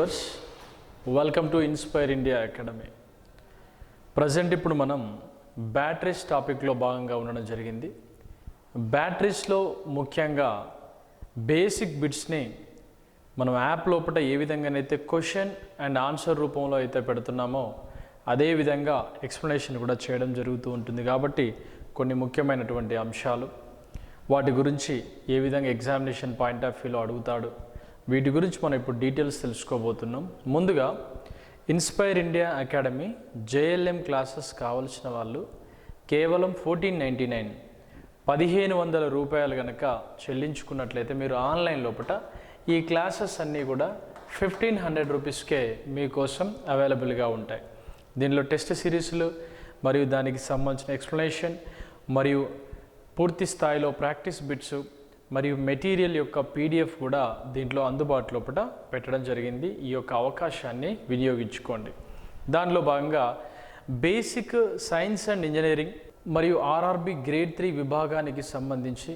Viewers, welcome to inspire India academy. Present ఇప్పుడు మనం batteries టాపిక్లో భాగంగా ఉండడం జరిగింది. బ్యాటరీస్లో ముఖ్యంగా బేసిక్ బిట్స్ని మనం యాప్ లోపల ఏ విధంగానైతే క్వశ్చన్ అండ్ ఆన్సర్ రూపంలో అయితే పెడుతున్నామో అదే విధంగా ఎక్స్ప్లెనేషన్ కూడా చేయడం జరుగుతూ ఉంటుంది. కాబట్టి కొన్ని ముఖ్యమైనటువంటి అంశాలు, వాటి గురించి ఏ విధంగా ఎగ్జామినేషన్ పాయింట్ ఆఫ్ వ్యూలో అడుగుతాడు, వీటి గురించి మనం ఇప్పుడు డీటెయిల్స్ తెలుసుకోబోతున్నాం. ముందుగా inspire India academy JLM classes కావాల్సిన వాళ్ళు కేవలం 1499 1500 రూపాయలు కనుక చెల్లించుకున్నట్లయితే మీరు ఆన్లైన్ లోపల ఈ క్లాసెస్ అన్నీ కూడా 1500 రూపీస్కే మీకోసం అవైలబుల్గా ఉంటాయి. దీనిలో టెస్ట్ సిరీస్లు మరియు దానికి సంబంధించిన ఎక్స్ప్లెనేషన్ మరియు పూర్తి స్థాయిలో ప్రాక్టీస్ బిట్స్ మరియు మెటీరియల్ యొక్క పీడిఎఫ్ కూడా దీంట్లో అందుబాటులో పెట్టడం జరిగింది. ఈ యొక్క అవకాశాన్ని వినియోగించుకోండి. దానిలో భాగంగా బేసిక్ సైన్స్ అండ్ ఇంజనీరింగ్ మరియు ఆర్ఆర్బి గ్రేడ్ 3 విభాగానికి సంబంధించి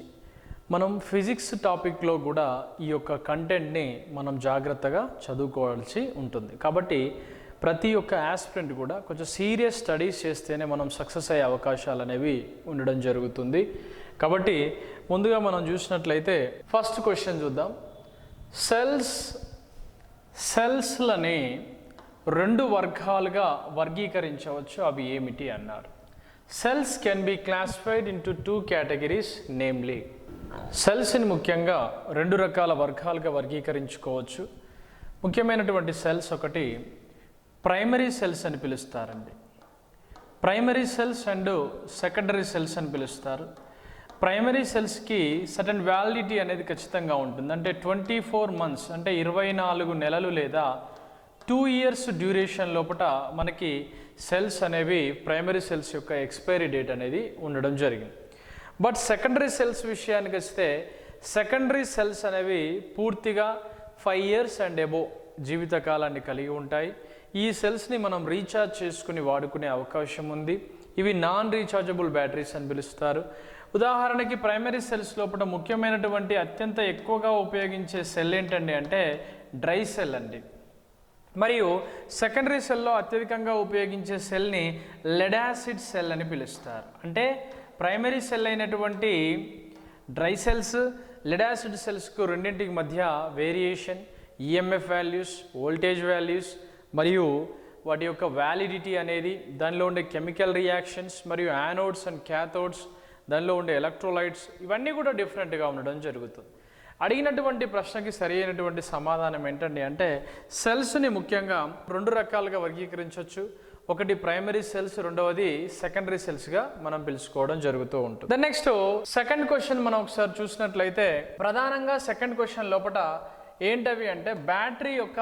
మనం ఫిజిక్స్ టాపిక్లో కూడా ఈ యొక్క కంటెంట్ని మనం జాగ్రత్తగా చదువుకోవాల్సి ఉంటుంది. కాబట్టి ప్రతి ఒక్క ఆస్పిరెంట్ కూడా కొంచెం సీరియస్ స్టడీస్ చేస్తేనే మనం సక్సెస్ అయ్యే అవకాశాలు అనేవి ఉండడం జరుగుతుంది. కాబట్టి ముందుగా మనం చూసినట్లయితే ఫస్ట్ క్వశ్చన్ చూద్దాం. సెల్స్లని 2 వర్గాలుగా వర్గీకరించవచ్చు, అవి ఏమిటి అన్నారు. Cells can be classified into 2 categories, namely. సెల్స్ని ముఖ్యంగా 2 రకాల వర్గాలుగా వర్గీకరించుకోవచ్చు. ముఖ్యమైనటువంటి సెల్స్ ఒకటి ప్రైమరీ సెల్స్ అని పిలుస్తారండి. Primary cells and secondary cells అని పిలుస్తారు. ప్రైమరీ సెల్స్కి సర్టన్ వ్యాలిడిటీ అనేది ఖచ్చితంగా ఉంటుంది. అంటే 24 మంత్స్ అంటే 24 నెలలు లేదా 2 ఇయర్స్ డ్యూరేషన్ లోపల మనకి సెల్స్ అనేవి ప్రైమరీ సెల్స్ యొక్క ఎక్స్పైరీ డేట్ అనేది ఉండడం జరిగింది. బట్ సెకండరీ సెల్స్ విషయానికి వస్తే సెకండరీ సెల్స్ అనేవి పూర్తిగా 5 ఇయర్స్ అండ్ అబోవ్ జీవితకాలాన్ని కలిగి ఉంటాయి. ఈ సెల్స్ని మనం రీఛార్జ్ చేసుకుని వాడుకునే అవకాశం ఉంది. ఇవి నాన్ రీఛార్జబుల్ బ్యాటరీస్ అని పిలుస్తారు. ఉదాహరణకి ప్రైమరీ సెల్స్ లోపల ముఖ్యమైనటువంటి అత్యంత ఎక్కువగా ఉపయోగించే సెల్ ఏంటండి అంటే డ్రై సెల్ అండి. మరియు సెకండరీ సెల్లో అత్యధికంగా ఉపయోగించే సెల్ని లెడ్ యాసిడ్ సెల్ అని పిలుస్తారు. అంటే ప్రైమరీ సెల్ అయినటువంటి డ్రై సెల్స్, లెడ్ యాసిడ్ సెల్స్కు రెండింటికి మధ్య variation, EMF values, voltage values మరియు వాటి యొక్క వ్యాలిడిటీ అనేది, దానిలో ఉండే కెమికల్ రియాక్షన్స్ మరియు యానోడ్స్ అండ్ క్యాథోడ్స్, దానిలో ఉండే ఎలక్ట్రోలైట్స్, ఇవన్నీ కూడా డిఫరెంట్గా ఉండడం జరుగుతుంది. అడిగినటువంటి ప్రశ్నకి సరి అయినటువంటి సమాధానం ఏంటండి అంటే సెల్స్ని ముఖ్యంగా 2 రకాలుగా వర్గీకరించవచ్చు. ఒకటి ప్రైమరీ సెల్స్, రెండవది సెకండరీ సెల్స్గా మనం పిలుచుకోవడం జరుగుతూ ఉంటుంది. దెన్ నెక్స్ట్ సెకండ్ క్వశ్చన్ మనం ఒకసారి చూసినట్లయితే ప్రధానంగా సెకండ్ క్వశ్చన్ లోపల ఏంటవి అంటే బ్యాటరీ యొక్క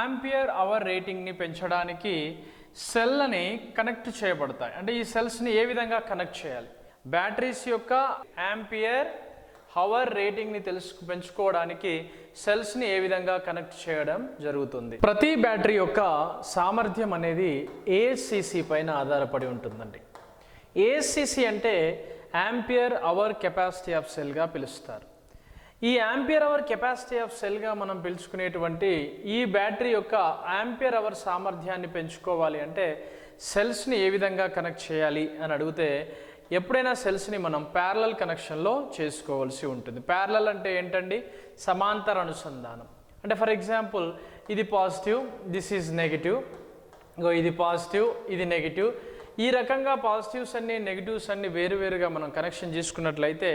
ఆంపియర్ అవర్ రేటింగ్ని పెంచడానికి సెల్లని కనెక్ట్ చేయబడతాయి. అంటే ఈ సెల్స్ని ఏ విధంగా కనెక్ట్ చేయాలి, బ్యాటరీస్ యొక్క ఆంపియర్ అవర్ రేటింగ్ని పెంచుకోవడానికి సెల్స్ని ఏ విధంగా కనెక్ట్ చేయడం జరుగుతుంది. ప్రతి బ్యాటరీ యొక్క సామర్థ్యం అనేది ఏఎస్సిసి పైన ఆధారపడి ఉంటుందండి. ఏఎస్సిసి అంటే ఆంపియర్ అవర్ కెపాసిటీ ఆఫ్ సెల్గా పిలుస్తారు. ఈ ఆంపియర్ అవర్ కెపాసిటీ ఆఫ్ సెల్గా మనం పిలుచుకునేటువంటి ఈ బ్యాటరీ యొక్క ఆంపియర్ అవర్ సామర్థ్యాన్ని పెంచుకోవాలి అంటే సెల్స్ని ఏ విధంగా కనెక్ట్ చేయాలి అని అడిగితే ఎప్పుడైనా సెల్స్ని మనం ప్యారలల్ కనెక్షన్లో చేసుకోవాల్సి ఉంటుంది. ప్యారలల్ అంటే ఏంటండి, సమాంతర అనుసంధానం. అంటే ఫర్ ఎగ్జాంపుల్ ఇది పాజిటివ్, దిస్ ఈజ్ నెగిటివ్, ఇది పాజిటివ్, ఇది నెగిటివ్. ఈ రకంగా పాజిటివ్స్ అన్ని నెగిటివ్స్ అన్ని వేరువేరుగా మనం కనెక్షన్ చేసుకున్నట్లయితే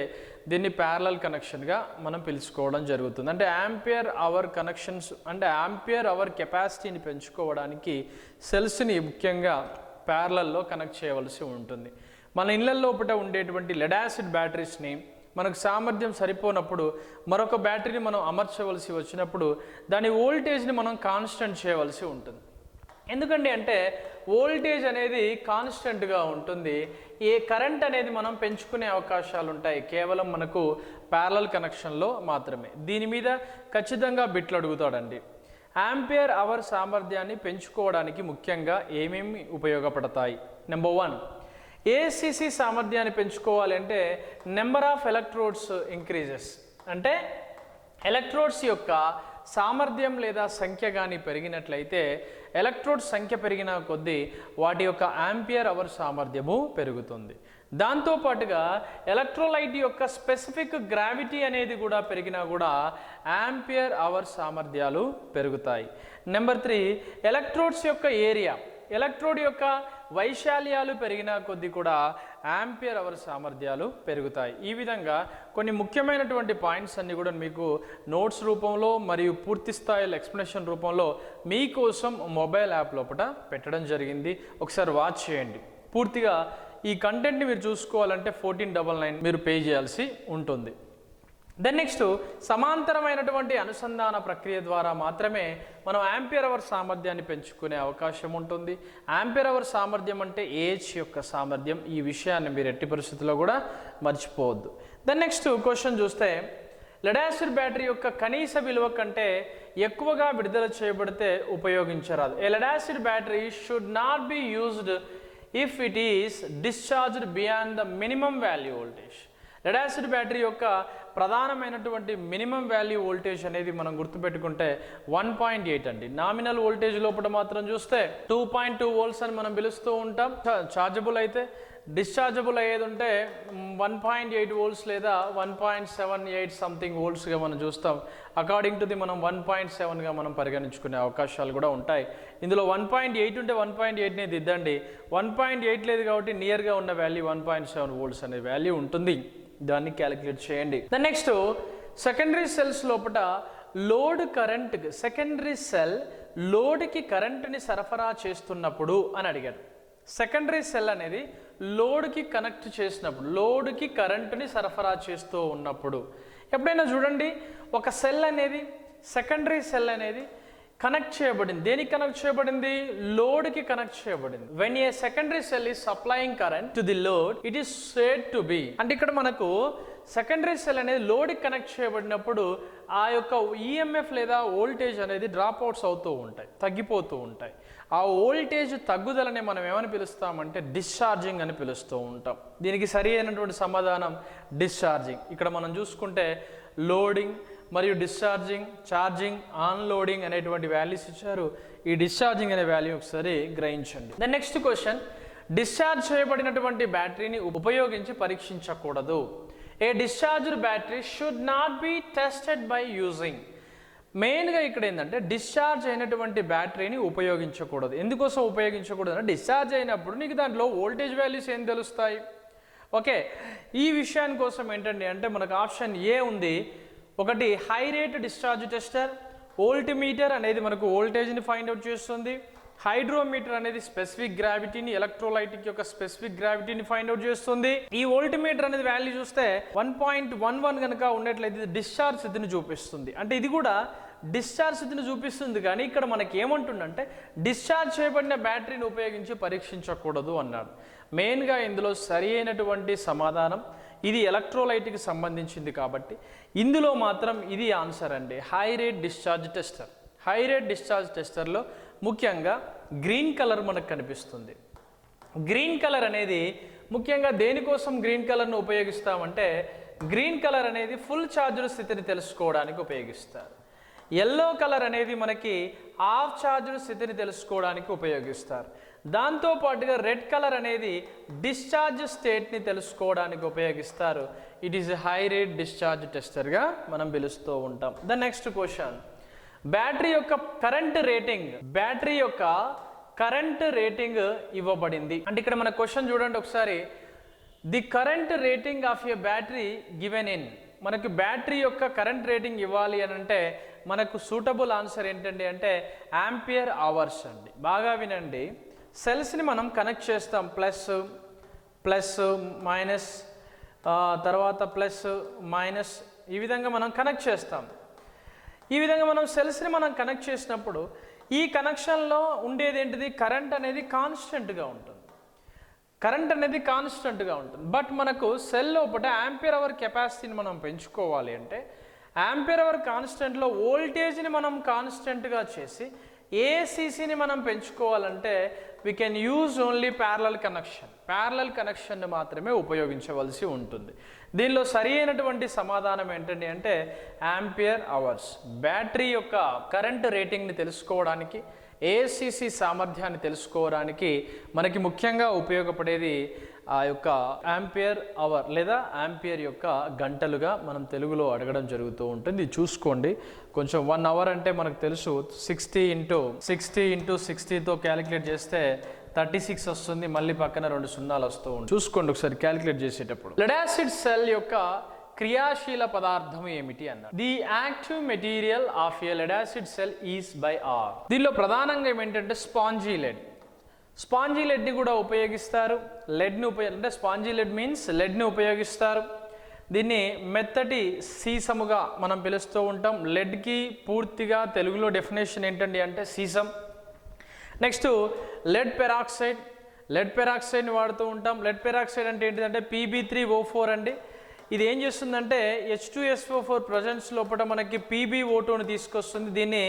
దీన్ని ప్యారలల్ కనెక్షన్గా మనం పిలుచుకోవడం జరుగుతుంది. అంటే ఆంపియర్ అవర్ కనెక్షన్స్ అంటే ఆంపియర్ అవర్ కెపాసిటీని పెంచుకోవడానికి సెల్స్ని ముఖ్యంగా ప్యారలల్లో కనెక్ట్ చేయవలసి ఉంటుంది. మన ఇళ్లలో ఉండేటువంటి లెడ్ యాసిడ్ బ్యాటరీస్ని మనకు సామర్థ్యం సరిపోనప్పుడు మరొక బ్యాటరీని మనం అమర్చవలసి వచ్చినప్పుడు దాని వోల్టేజ్ని మనం కాన్స్టెంట్ చేయవలసి ఉంటుంది. ఎందుకండి అంటే వోల్టేజ్ అనేది కాన్స్టెంట్గా ఉంటుంది. ఏ కరెంట్ అనేది మనం పెంచుకునే అవకాశాలు ఉంటాయి కేవలం మనకు ప్యారలల్ కనెక్షన్లో మాత్రమే. దీని మీద ఖచ్చితంగా బిట్లు అడుగుతాడండి. ఆంపియర్ అవర్ సామర్థ్యాన్ని పెంచుకోవడానికి ముఖ్యంగా ఏమేమి ఉపయోగపడతాయి. నెంబర్ 1, ఏఎస్సిసి సామర్థ్యాన్ని పెంచుకోవాలి అంటే నెంబర్ ఆఫ్ ఎలక్ట్రోడ్స్ ఇంక్రీజెస్. అంటే ఎలక్ట్రోడ్స్ యొక్క సామర్థ్యం లేదా సంఖ్య కానీ పెరిగినట్లయితే ఎలక్ట్రోడ్ సంఖ్య పెరిగిన కొద్దీ వాటి యొక్క యాంపియర్ అవర్ సామర్థ్యము పెరుగుతుంది. దాంతోపాటుగా ఎలక్ట్రోలైట్ యొక్క స్పెసిఫిక్ గ్రావిటీ అనేది కూడా పెరిగినా కూడా యాంపియర్ అవర్ సామర్థ్యాలు పెరుగుతాయి. నెంబర్ 3, ఎలక్ట్రోడ్స్ యొక్క ఏరియా, ఎలక్ట్రోడ్ యొక్క వైశాల్యాలు పెరిగిన కొద్దీ కూడా యాంపియర్ అవర్ సామర్థ్యాలు పెరుగుతాయి. ఈ విధంగా కొన్ని ముఖ్యమైనటువంటి పాయింట్స్ అన్ని కూడా మీకు నోట్స్ రూపంలో మరియు పూర్తి స్థాయిలో ఎక్స్ప్లెనేషన్ రూపంలో మీకోసం మొబైల్ యాప్ లోపల పెట్టడం జరిగింది. ఒకసారి వాచ్ చేయండి. పూర్తిగా ఈ కంటెంట్ని మీరు చూసుకోవాలంటే 1499 మీరు పే చేయాల్సి ఉంటుంది. దెన్ నెక్స్ట్, సమాంతరమైనటువంటి అనుసంధాన ప్రక్రియ ద్వారా మాత్రమే మనం యాంపియర్ అవర్ సామర్థ్యాన్ని పెంచుకునే అవకాశం ఉంటుంది. యాంపియర్ అవర్ సామర్థ్యం అంటే ఏహెచ్ యొక్క సామర్థ్యం. ఈ విషయాన్ని మీరు ఎట్టి పరిస్థితుల్లో కూడా మర్చిపోవద్దు. దెన్ నెక్స్ట్ క్వశ్చన్ చూస్తే, లెడ్ యాసిడ్ బ్యాటరీ యొక్క కనీస విలువ కంటే ఎక్కువగా విడుదల చేయబడితే ఉపయోగించరాదు. A lead acid battery should not be used if it is discharged beyond the minimum value voltage. Lead acid battery యొక్క ప్రధానమైనటువంటి మినిమం వాల్యూ వోల్టేజ్ అనేది మనం గుర్తుపెట్టుకుంటే 1.8 అండి. నామినల్ వోల్టేజ్ లోపల మాత్రం చూస్తే 2.2 వోల్ట్స్ అని మనం పిలుస్తూ ఉంటాం. ఛార్జబుల్ అయితే, డిశ్చార్జబుల్ అయ్యేది ఉంటే 1.8 వోల్ట్స్ లేదా 1.78 సంథింగ్ వోల్ట్స్గా మనం చూస్తాం. అకార్డింగ్ టు ది మనం 1.7గా మనం పరిగణించుకునే అవకాశాలు కూడా ఉంటాయి. ఇందులో 1.8 ఉంటే 1.8నే దిద్దండి. 1.8 లేదు కాబట్టి నియర్గా ఉన్న వాల్యూ 1.7 వోల్ట్స్ అనే వాల్యూ ఉంటుంది. దాన్ని క్యాలిక్యులేట్ చేయండి. ద నెక్స్ట్, సెకండరీ సెల్స్ లోపల లోడ్ కరెంట్, సెకండరీ సెల్ లోడ్కి కరెంటుని సరఫరా చేస్తున్నప్పుడు అని అడిగారు. సెకండరీ సెల్ అనేది లోడ్కి కనెక్ట్ చేసినప్పుడు, లోడ్కి కరెంటుని సరఫరా చేస్తూ ఉన్నప్పుడు, ఎప్పుడైనా చూడండి ఒక సెల్ అనేది, సెకండరీ సెల్ అనేది కనెక్ట్ చేయబడింది. దేనికి కనెక్ట్ చేయబడింది? లోడ్కి కనెక్ట్ చేయబడింది. When a secondary cell is supplying current to the load, it is said to be. అంటే ఇక్కడ మనకు సెకండరీ సెల్ అనేది లోడ్కి కనెక్ట్ చేయబడినప్పుడు ఆ యొక్క ఈఎంఎఫ్ లేదా వోల్టేజ్ అనేది డ్రాప్ అవుట్స్ అవుతూ ఉంటాయి, తగ్గిపోతూ ఉంటాయి. ఆ వోల్టేజ్ తగ్గుదలని మనం ఏమని పిలుస్తామంటే డిశ్చార్జింగ్ అని పిలుస్తూ ఉంటాం. దీనికి సరి అయినటువంటి సమాధానం డిశ్చార్జింగ్. ఇక్కడ మనం చూసుకుంటే లోడింగ్ మరియు డిశ్చార్జింగ్, ఛార్జింగ్, ఆన్లోడింగ్ అనేటువంటి వాల్యూస్ ఇచ్చారు. ఈ డిశ్చార్జింగ్ అనే వాల్యూ ఒకసారి గ్రహించండి. ద నెక్స్ట్ క్వశ్చన్, డిశ్చార్జ్ చేయబడినటువంటి బ్యాటరీని ఉపయోగించి పరీక్షించకూడదు. A discharged battery should not be tested by using. మెయిన్గా ఇక్కడ ఏంటంటే డిశ్చార్జ్ అయినటువంటి బ్యాటరీని ఉపయోగించకూడదు. ఎందుకోసం ఉపయోగించకూడదు అంటే డిశ్చార్జ్ అయినప్పుడు నీకు దాంట్లో వోల్టేజ్ వాల్యూస్ ఏం తెలుస్తాయి. ఓకే, ఈ విషయాని కోసం ఏంటండి అంటే మనకు ఆప్షన్ ఏ ఉంది. ఒకటి హై రేట్ డిశ్చార్జ్ టెస్టర్, వోల్టిమీటర్ అనేది మనకు వోల్టేజ్ని ఫైండ్ అవుట్ చేస్తుంది. హైడ్రోమీటర్ అనేది స్పెసిఫిక్ గ్రావిటీని, ఎలక్ట్రోలైటిక్ యొక్క స్పెసిఫిక్ గ్రావిటీని ఫైండ్ అవుట్ చేస్తుంది. ఈ వోల్టిమీటర్ అనేది వాల్యూ చూస్తే 1.11 కనుక ఉన్నట్లయితే డిశ్చార్జ్ స్థితిని చూపిస్తుంది. అంటే ఇది కూడా డిశ్చార్జ్ స్థితిని చూపిస్తుంది. కానీ ఇక్కడ మనకి ఏమంటుందంటే డిశ్చార్జ్ చేయబడిన బ్యాటరీని ఉపయోగించి పరీక్షించకూడదు అన్నాడు. మెయిన్గా ఇందులో సరి అయినటువంటి సమాధానం ఇది ఎలక్ట్రోలైట్కి సంబంధించింది కాబట్టి ఇందులో మాత్రం ఇది ఆన్సర్ అండి. High rate discharge tester. High rate discharge టెస్టర్లో ముఖ్యంగా గ్రీన్ కలర్ మనకు కనిపిస్తుంది. గ్రీన్ కలర్ అనేది ముఖ్యంగా దేనికోసం గ్రీన్ కలర్ను ఉపయోగిస్తామంటే గ్రీన్ కలర్ అనేది ఫుల్ ఛార్జ్డ్ స్థితిని తెలుసుకోవడానికి ఉపయోగిస్తారు. ఎల్లో కలర్ అనేది మనకి హాఫ్ ఛార్జ్డ్ స్థితిని తెలుసుకోవడానికి ఉపయోగిస్తారు. దాంతోపాటుగా రెడ్ కలర్ అనేది డిశ్చార్జ్ స్టేట్ని తెలుసుకోవడానికి ఉపయోగిస్తారు. It is high rate discharge టెస్టర్గా మనం పిలుస్తూ ఉంటాం. ద నెక్స్ట్ క్వశ్చన్, బ్యాటరీ యొక్క కరెంట్ రేటింగ్, బ్యాటరీ యొక్క కరెంట్ రేటింగ్ ఇవ్వబడింది. అంటే ఇక్కడ మన క్వశ్చన్ చూడండి ఒకసారి. The current rating of a battery given in. మనకు బ్యాటరీ యొక్క కరెంట్ రేటింగ్ ఇవ్వాలి అని అంటే మనకు సూటబుల్ ఆన్సర్ ఏంటండి అంటే యాంపియర్ అవర్స్ అండి. బాగా వినండి. సెల్స్ని మనం కనెక్ట్ చేస్తాం, ప్లస్ ప్లస్ మైనస్, తర్వాత ప్లస్ మైనస్, ఈ విధంగా మనం కనెక్ట్ చేస్తాం. ఈ విధంగా మనం సెల్స్ని మనం కనెక్ట్ చేసినప్పుడు ఈ కనెక్షన్లో ఉండేది ఏంటిది? కరెంట్ అనేది కాన్స్టెంట్గా ఉంటుంది. కరెంట్ అనేది కాన్స్టెంట్గా ఉంటుంది. బట్ మనకు సెల్ లోపల యాంపియర్ అవర్ కెపాసిటీని మనం పెంచుకోవాలి అంటే యాంపియర్ అవర్ కాన్స్టెంట్లో వోల్టేజ్ని మనం కాన్స్టెంట్గా చేసి ఏసీసీని మనం పెంచుకోవాలంటే we can use only parallel connection. Parallel కనెక్షన్ని మాత్రమే ఉపయోగించవలసి ఉంటుంది. దీనిలో సరి అయినటువంటి సమాధానం ఏంటండి అంటే ఆంపియర్ అవర్స్. బ్యాటరీ యొక్క కరెంట్ రేటింగ్ని తెలుసుకోవడానికి, ఏఎస్సిసి సామర్థ్యాన్ని తెలుసుకోవడానికి మనకి ముఖ్యంగా ఉపయోగపడేది ఆ యొక్క ఆంపియర్ అవర్ లేదా ఆంపియర్ యొక్క గంటలుగా మనం తెలుగులో అడగడం జరుగుతూ ఉంటుంది. చూసుకోండి, కొంచెం 1 అవర్ అంటే మనకు తెలుసు 60 ఇంటూ 60తో క్యాలిక్యులేట్ చేస్తే 36 వస్తుంది. మళ్ళీ పక్కన 2 సున్నాలు వస్తూ ఉంటుంది. చూసుకోండి ఒకసారి క్యాలిక్యులేట్ చేసేటప్పుడు. లెడ్ యాసిడ్ సెల్ యొక్క క్రియాశీల పదార్థం ఏమిటి అన్నారు. The active material of a lead acid cell is బై ఆర్. దీనిలో ప్రధానంగా ఏమిటంటే స్పాంజీ లెడ్. స్పాంజీ లెడ్ని కూడా ఉపయోగిస్తారు. అంటే స్పాంజీ లెడ్ మీన్స్ లెడ్ని ఉపయోగిస్తారు. దీన్ని మెత్తటి సీసముగా మనం పిలుస్తూ ఉంటాం. లెడ్కి పూర్తిగా తెలుగులో డెఫినేషన్ ఏంటండి అంటే సీసం. నెక్స్ట్ లెడ్ పెరాక్సైడ్ని వాడుతూ ఉంటాం. లెడ్ పెరాక్సైడ్ అంటే ఏంటిదంటే Pb3O4 అండి. ఇది ఏం చేస్తుందంటే H2SO4 ప్రజెన్స్ లోపల మనకి PbO2ని తీసుకొస్తుంది. దీన్ని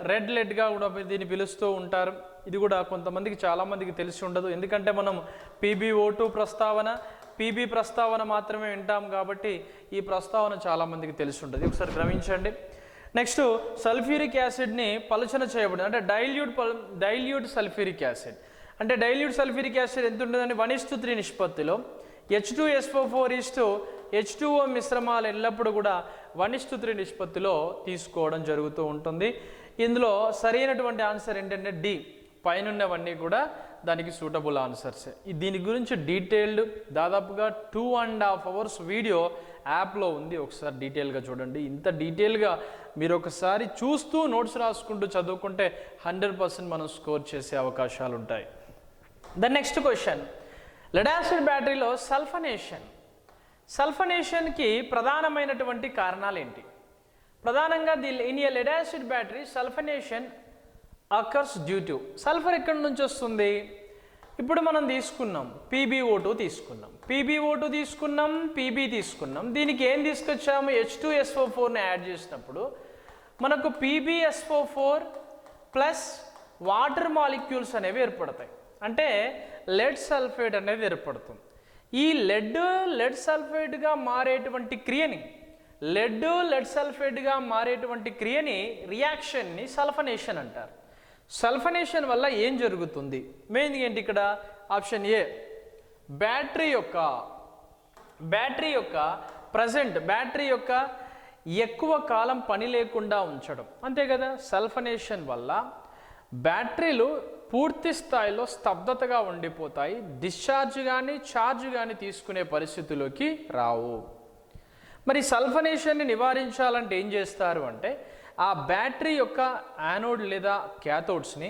రెడ్ లెడ్గా కూడా దీన్ని పిలుస్తూ ఉంటారు. ఇది కూడా కొంతమందికి చాలామందికి తెలిసి ఉండదు, ఎందుకంటే మనం PbO2 ప్రస్తావన, Pb ప్రస్తావన మాత్రమే వింటాం కాబట్టి ఈ ప్రస్తావన చాలామందికి తెలిసి ఉంటుంది. ఒకసారి గమనించండి. నెక్స్ట్ సల్ఫ్యూరిక్ యాసిడ్ని పలుచన చేయబడింది అంటే డైల్యూట్ సల్ఫ్యూరిక్ యాసిడ్. అంటే డైల్యూట్ సల్ఫ్యూరిక్ యాసిడ్ ఎంత ఉంటుందంటే 1:3 నిష్పత్తిలో H2SO4 H2O మిశ్రమాలు ఎల్లప్పుడూ కూడా 1:3 నిష్పత్తిలో తీసుకోవడం జరుగుతూ ఉంటుంది. ఇందులో సరైనటువంటి ఆన్సర్ ఏంటంటే డి. పైనున్నవన్నీ కూడా దానికి సూటబుల్ ఆన్సర్స్. దీని గురించి డీటెయిల్డ్ దాదాపుగా 2.5 అవర్స్ వీడియో యాప్లో ఉంది. ఒకసారి డీటెయిల్గా చూడండి. ఇంత డీటెయిల్గా మీరు ఒకసారి చూస్తూ నోట్స్ రాసుకుంటూ చదువుకుంటే 100% మనం స్కోర్ చేసే అవకాశాలు ఉంటాయి. The next question, lead acid బ్యాటరీలో సల్ఫనేషన్కి ప్రధానమైనటువంటి కారణాలు ఏంటి? ప్రధానంగా in a lead acid battery sulphation occurs due to. Sulphur ఎక్కడి నుంచి వస్తుంది? ఇప్పుడు మనం తీసుకున్నాం PbO2 తీసుకున్నాం, Pb తీసుకున్నాం. దీనికి ఏం తీసుకొచ్చాము? H2SO4ని యాడ్ చేసినప్పుడు మనకు PbSO4 ప్లస్ వాటర్ మాలిక్యూల్స్ అనేవి ఏర్పడతాయి. అంటే లెడ్ సల్ఫేట్ అనేది ఏర్పడుతుంది. ఈ లెడ్ సల్ఫేట్గా మారేటువంటి క్రియని రియాక్షన్ని సల్ఫనేషన్ అంటారు. సల్ఫనేషన్ వల్ల ఏం జరుగుతుంది? మెయిన్ ఏంటి ఇక్కడ? ఆప్షన్ ఏ, బ్యాటరీ యొక్క ఎక్కువ కాలం పని లేకుండా ఉంచడం. అంతే కదా. సల్ఫనేషన్ వల్ల బ్యాటరీలు పూర్తి స్థాయిలో స్తబ్దతగా ఉండిపోతాయి. డిశ్చార్జ్ కానీ ఛార్జ్ కానీ తీసుకునే పరిస్థితిలోకి రావు. మరి సల్ఫనేషన్ని నివారించాలంటే ఏం చేస్తారు అంటే ఆ బ్యాటరీ యొక్క యానోడ్ లేదా క్యాథోడ్స్ని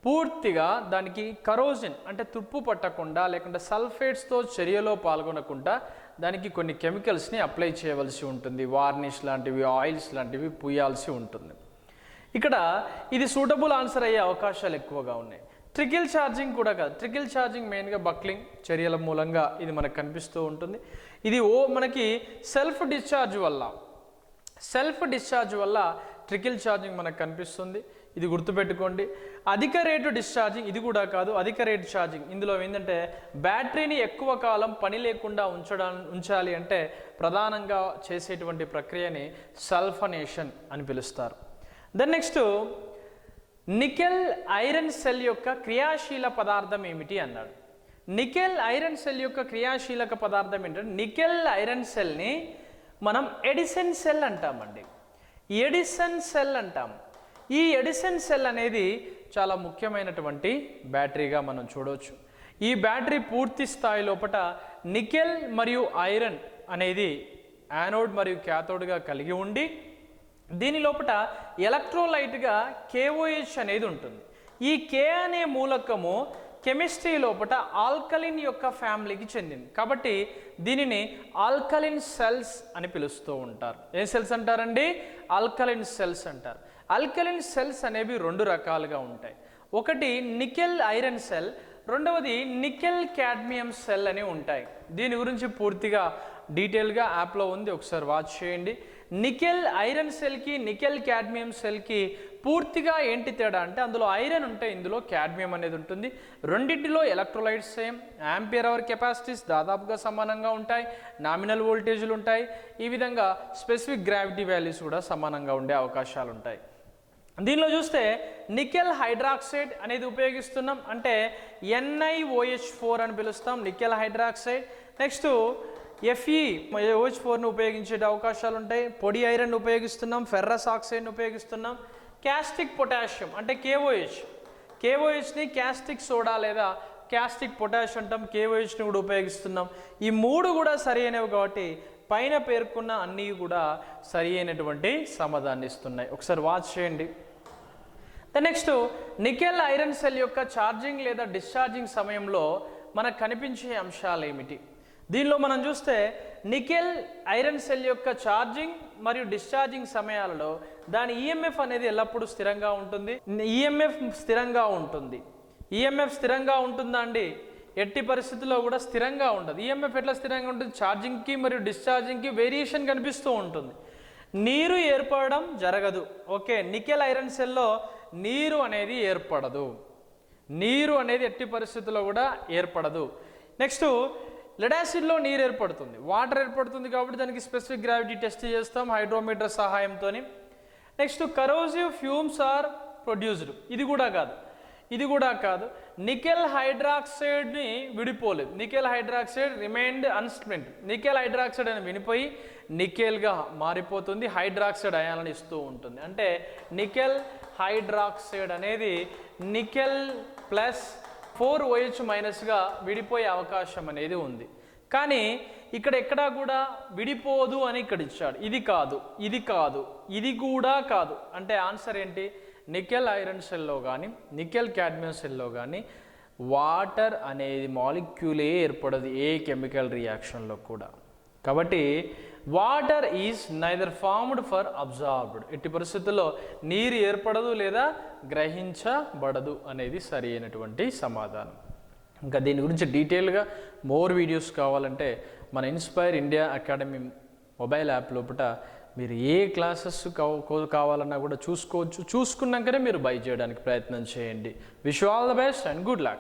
పూర్తిగా దానికి కరోజన్ అంటే తుప్పు పట్టకుండా, లేకుంటే సల్ఫేట్స్తో చర్యలో పాల్గొనకుండా దానికి కొన్ని కెమికల్స్ని అప్లై చేయవలసి ఉంటుంది. వార్నిష్ లాంటివి, ఆయిల్స్ లాంటివి పూయాల్సి ఉంటుంది. ఇక్కడ ఇది సూటబుల్ ఆన్సర్ అయ్యే అవకాశాలు ఎక్కువగా ఉన్నాయి. ట్రికిల్ ఛార్జింగ్ కూడా కాదు. ట్రికిల్ ఛార్జింగ్ మెయిన్గా బక్లింగ్ చర్యల మూలంగా ఇది మనకు కనిపిస్తూ ఉంటుంది. ఇది మనకి సెల్ఫ్ డిశ్చార్జ్ వల్ల ట్రికిల్ ఛార్జింగ్ మనకు కనిపిస్తుంది. ఇది గుర్తుపెట్టుకోండి. అధిక రేటు డిశ్చార్జింగ్ ఇది కూడా కాదు, అధిక రేటు ఛార్జింగ్. ఇందులో ఏంటంటే బ్యాటరీని ఎక్కువ కాలం పని లేకుండా ఉంచాలి అంటే ప్రధానంగా చేసేటువంటి ప్రక్రియని సల్ఫనేషన్ అని పిలుస్తారు. Then next, nickel iron cell యొక్క క్రియాశీల పదార్థం ఏమిటి అన్నాడు. నికెల్ ఐరన్ సెల్ యొక్క క్రియాశీలక పదార్థం ఏంటంటే నికెల్ ఐరన్ సెల్ని మనం ఎడిసన్ సెల్ అంటామండి. ఈ ఎడిసన్ సెల్ అనేది చాలా ముఖ్యమైనటువంటి బ్యాటరీగా మనం చూడవచ్చు. ఈ బ్యాటరీ పూర్తి స్థాయి లోపల నికెల్ మరియు ఐరన్ అనేది యానోడ్ మరియు క్యాథోడ్గా కలిగి ఉండి దీని లోపల ఎలక్ట్రోలైట్గా KOH అనేది ఉంటుంది. ఈ K అనే మూలకము కెమిస్ట్రీ లోపల ఆల్కలిన్ యొక్క ఫ్యామిలీకి చెందింది కాబట్టి దీనిని ఆల్కలిన్ సెల్స్ అని పిలుస్తూ ఉంటారు. ఏ సెల్స్ అంటారండి? ఆల్కలిన్ సెల్స్ అంటారు. ఆల్కలిన్ సెల్స్ అనేవి 2 రకాలుగా ఉంటాయి. ఒకటి నికెల్ ఐరన్ సెల్, రెండవది నికెల్ క్యాడ్మియం సెల్ అని ఉంటాయి. దీని గురించి పూర్తిగా డీటెయిల్గా యాప్లో ఉంది, ఒకసారి వాచ్ చేయండి. నికెల్ ఐరన్ సెల్కి నికెల్ క్యాడ్మియం సెల్కి పూర్తిగా ఏంటి తేడా అంటే అందులో ఐరన్ ఉంటే ఇందులో క్యాడ్మియం అనేది ఉంటుంది. రెండింటిలో electrolytes same, ampere hour capacities దాదాపుగా సమానంగా ఉంటాయి, నామినల్ వోల్టేజ్లు ఉంటాయి, ఈ విధంగా స్పెసిఫిక్ గ్రావిటీ వాల్యూస్ కూడా సమానంగా ఉండే అవకాశాలు ఉంటాయి. దీనిలో చూస్తే నికెల్ హైడ్రాక్సైడ్ అనేది ఉపయోగిస్తున్నాం, అంటే NiOH4 అని పిలుస్తాం, నికెల్ హైడ్రాక్సైడ్. నెక్స్ట్ FeOH4ను ఉపయోగించే అవకాశాలు ఉంటాయి. పొడి ఐరన్ ఉపయోగిస్తున్నాం, ఫెర్రస్ ఆక్సైడ్ని ఉపయోగిస్తున్నాం. క్యాస్టిక్ పొటాషియం అంటే KOHని క్యాస్టిక్ సోడా లేదా క్యాస్టిక్ పొటాష్ అంటాం, KOHని కూడా ఉపయోగిస్తున్నాం. ఈ మూడు కూడా సరి అయినవి కాబట్టి పైన పేర్కొన్న అన్నీ కూడా సరి అయినటువంటి సమాధాన్ని ఇస్తున్నాయి. ఒకసారి వాచ్ చేయండి. నెక్స్ట్ నికెల్ ఐరన్ సెల్ యొక్క ఛార్జింగ్ లేదా డిశ్చార్జింగ్ సమయంలో మనకు కనిపించే అంశాలు ఏమిటి? దీనిలో మనం చూస్తే నికెల్ ఐరన్ సెల్ యొక్క ఛార్జింగ్ మరియు డిశ్చార్జింగ్ సమయాలలో దాని ఈఎంఎఫ్ అనేది ఎల్లప్పుడూ స్థిరంగా ఉంటుంది. ఈఎంఎఫ్ స్థిరంగా ఉంటుంది. ఈఎంఎఫ్ స్థిరంగా ఉంటుందా అండి? ఎట్టి పరిస్థితుల్లో కూడా స్థిరంగా ఉండదు. ఈఎంఎఫ్ ఎట్లా స్థిరంగా ఉంటుంది? ఛార్జింగ్కి మరియు డిశ్చార్జింగ్కి వేరియేషన్ కనిపిస్తూ ఉంటుంది. నీరు ఏర్పడడం జరగదు. ఓకే, నికెల్ ఐరన్ సెల్లో నీరు అనేది ఏర్పడదు. నీరు అనేది ఎట్టి పరిస్థితుల్లో కూడా ఏర్పడదు. నెక్స్ట్ లెడ్ యాసిడ్లో నీరు ఏర్పడుతుంది, వాటర్ ఏర్పడుతుంది కాబట్టి దానికి స్పెసిఫిక్ గ్రావిటీ టెస్ట్ చేస్తాం హైడ్రోమీటర్ సహాయంతో. Next corrosive fumes are produced. ఇది కూడా కాదు. నికెల్ హైడ్రాక్సైడ్ని విడిపోలేదు. Nickel hydroxide remained unsplit. Nickel hydroxide అని వినిపోయి నికెల్గా మారిపోతుంది, హైడ్రాక్సైడ్ అయాలను ఇస్తూ ఉంటుంది. అంటే నికెల్ హైడ్రాక్సైడ్ అనేది నికెల్ ప్లస్ 4OH- విడిపోయే అవకాశం అనేది ఉంది. కానీ ఇక్కడ ఎక్కడా కూడా విడిపోదు అని ఇక్కడ ఇచ్చాడు. ఇది కూడా కాదు అంటే ఆన్సర్ ఏంటి? నికెల్ ఐరన్ సెల్లో కానీ నికెల్ క్యాడ్మియం సెల్లో కానీ వాటర్ అనేది మాలిక్యూలే ఏర్పడదు ఏ కెమికల్ రియాక్షన్లో కూడా. కాబట్టి water is neither formed for absorbed. ఎట్టి పరిస్థితుల్లో నీరు ఏర్పడదు లేదా గ్రహించబడదు అనేది సరి అయినటువంటి సమాధానం. ఇంకా దీని గురించి డీటెయిల్గా మోర్ వీడియోస్ కావాలంటే మన inspire India academy mobile app లోపల మీరు ఏ క్లాసెస్ కావాలన్నా కూడా చూసుకోవచ్చు. చూసుకున్నాకనే మీరు బై చేయడానికి ప్రయత్నం చేయండి. Wish you all the best and good luck.